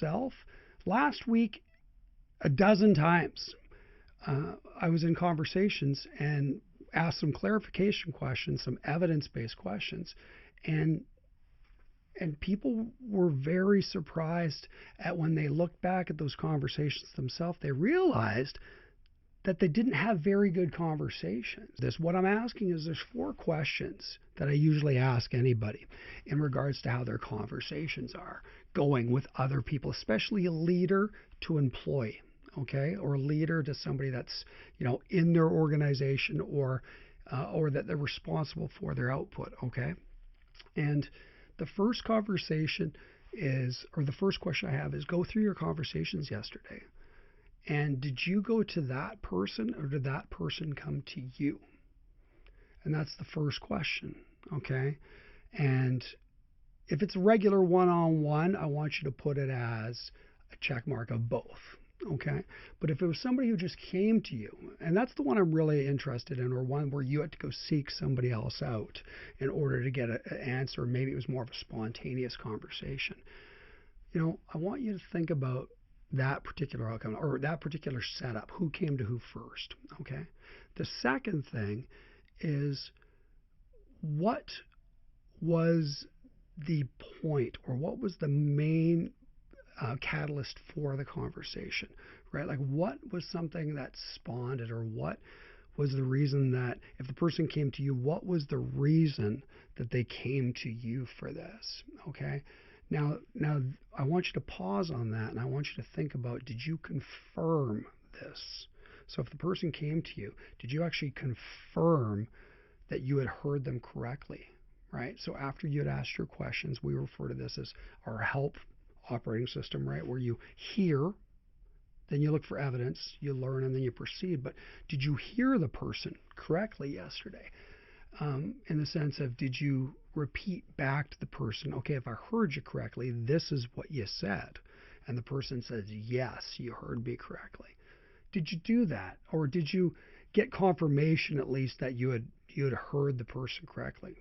Self. Last week, a dozen times, I was in conversations and asked some clarification questions, some evidence-based questions, and people were very surprised at when they looked back at those conversations themselves. They realized that they didn't have very good conversations. What I'm asking is there's 4 questions that I usually ask anybody in regards to how their conversations are going with other people, especially a leader to employee, okay, or a leader to somebody that's in their organization or that they're responsible for their output, okay. And the first conversation or the first question I have is, go through your conversations yesterday. And did you go to that person or did that person come to you? And that's the first question, okay? And if it's a regular one-on-one, I want you to put it as a check mark of both, okay? But if it was somebody who just came to you, and that's the one I'm really interested in, or one where you had to go seek somebody else out in order to get an answer, maybe it was more of a spontaneous conversation. I want you to think about that particular outcome or that particular setup. Who came to who first? Okay. The second thing is, what was the point or what was the main catalyst for the conversation, right? Like, what was something that spawned it, or what was the reason that if the person came to you, what was the reason that they came to you for this? Okay. Now, I want you to pause on that, and I want you to think about, did you confirm this? So if the person came to you, did you actually confirm that you had heard them correctly, right? So after you had asked your questions, we refer to this as our HELP operating system, right? Where you hear, then you look for evidence, you learn, and then you proceed. But did you hear the person correctly yesterday? In the sense of, did you repeat back to the person, okay, if I heard you correctly, this is what you said. And the person says, yes, you heard me correctly. Did you do that? Or did you get confirmation at least that you had heard the person correctly?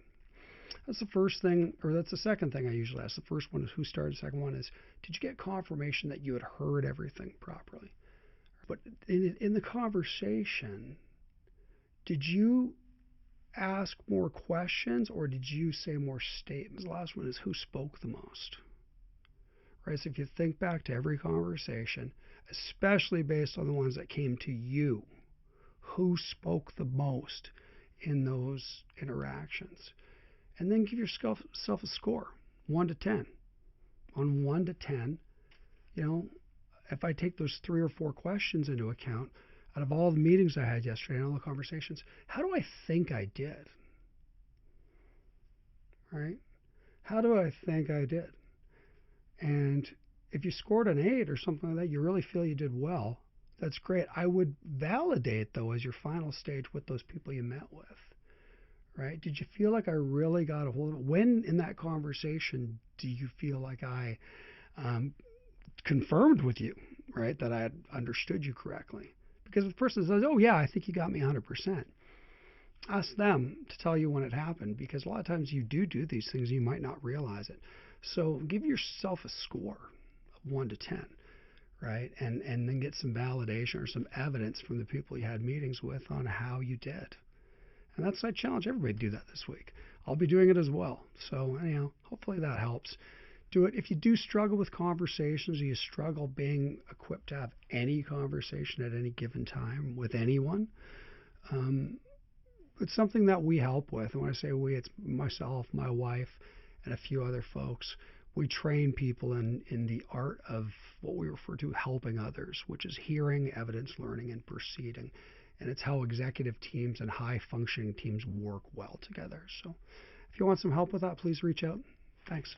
That's the first thing, or that's the second thing I usually ask. The first one is who started. The second one is, did you get confirmation that you had heard everything properly? But in the conversation, did you ask more questions or did you say more statements? The last one is, who spoke the most? Right? So if you think back to every conversation, especially based on the ones that came to you, who spoke the most in those interactions? And then give yourself a score, 1 to 10. On 1 to 10, if I take those 3 or 4 questions into account, out of all the meetings I had yesterday and all the conversations, how do I think I did? Right? How do I think I did? And if you scored an 8 or something like that, you really feel you did well, that's great. I would validate, though, as your final stage with those people you met with. Right? Did you feel like I really got a hold of it? When in that conversation do you feel like I confirmed with you, right, that I had understood you correctly? Because if the person says, oh, yeah, I think you got me 100%, ask them to tell you when it happened, because a lot of times you do these things, you might not realize it. So give yourself a score of 1 to 10, right, and then get some validation or some evidence from the people you had meetings with on how you did. And I challenge everybody to do that this week. I'll be doing it as well. So anyhow, hopefully that helps. Do it. If you do struggle with conversations, or you struggle being equipped to have any conversation at any given time with anyone, it's something that we help with. And when I say we, it's myself, my wife, and a few other folks. We train people in the art of what we refer to helping others, which is hearing, evidence, learning, and proceeding. And it's how executive teams and high-functioning teams work well together. So if you want some help with that, please reach out. Thanks.